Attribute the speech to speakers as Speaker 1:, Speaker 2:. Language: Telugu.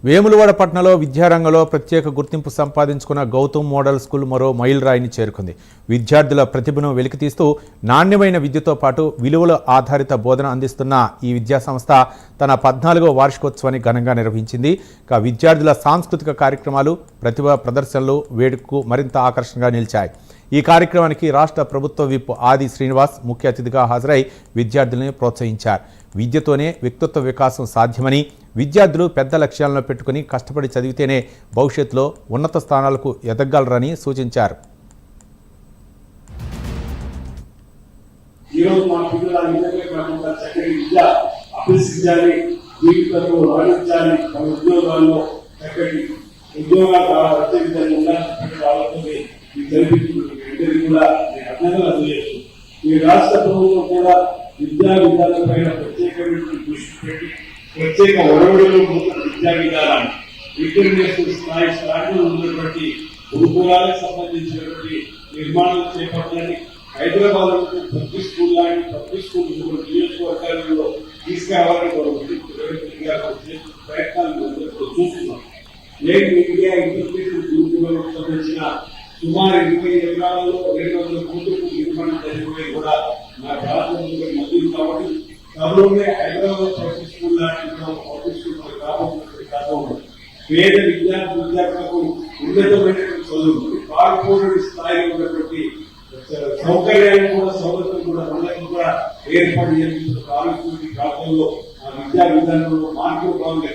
Speaker 1: వేములవాడ పట్టణంలో విద్యారంగంలో ప్రత్యేక గుర్తింపు సంపాదించుకున్న గౌతమ్ మోడల్ స్కూల్ మరో మైలురాయిని చేరుకుంది. విద్యార్థుల ప్రతిభను వెలికితీస్తూ నాణ్యమైన విద్యతో పాటు విలువల ఆధారిత బోధన అందిస్తున్న ఈ విద్యాసంస్థ తన 14వ వార్షికోత్సవాన్ని ఘనంగా నిర్వహించింది. విద్యార్థుల సాంస్కృతిక కార్యక్రమాలు, ప్రతిభా ప్రదర్శనలు వేడుకకు మరింత ఆకర్షణగా నిలిచాయి. ఈ కార్యక్రమానికి రాష్ట్ర ప్రభుత్వ విప్ ఆది శ్రీనివాస్ ముఖ్య అతిథిగా హాజరై విద్యార్థులను ప్రోత్సహించారు. విద్యతోనే వ్యక్తిత్వ వికాసం సాధ్యమని, విద్యార్థులు పెద్ద లక్ష్యాలను పెట్టుకుని కష్టపడి చదివితేనే భవిష్యత్తులో ఉన్నత స్థానాలకు ఎదగలరని సూచించారు.
Speaker 2: ఈ రాష్ట్ర ప్రభుత్వం కూడా విద్యా విధానంపైన ప్రత్యేకమైన దృష్టి పెట్టి ప్రత్యేక ఒడవడిలో విద్యా విధానాన్ని ఇంటర్నేషనల్ స్థాయిలో ఉన్నటువంటి గురుకులాలకు సంబంధించినటువంటి నిర్మాణాలు చేపట్టాలని, హైదరాబాద్ పబ్లిక్ స్కూల్ లాంటి పబ్లిక్ స్కూల్ నియోజకవర్గాలలో తీసుకురావాలని ప్రయత్నాలు చూస్తున్నాం. నేటి ఇండియా ఇంటర్నేషనల్ గురుకులకు సంబంధించిన సుమారు 20 ఎకరాలలో 200 కోట్లకు నిర్మాణం జరిగిపోయి కూడా నా ప్రాంతంలో మంజూరు కాబట్టి త్వరలోనే హైదరాబాద్ పబ్లిక్ స్కూల్ లాంటి పబ్లిక్ స్కూల్ కాకుండా పేద విద్యార్థులకు ఉన్నతమైనటువంటి చదువులు, కార్పొరేట్ స్థాయిలో ఉన్నటువంటి సౌకర్యాలు కూడా సౌలభ్యం కూడా మనకు కూడా ఏర్పాటు చేస్తున్న ప్రాంతంలో ఆ విద్యా విధానంలో మార్పులు బాగుంది.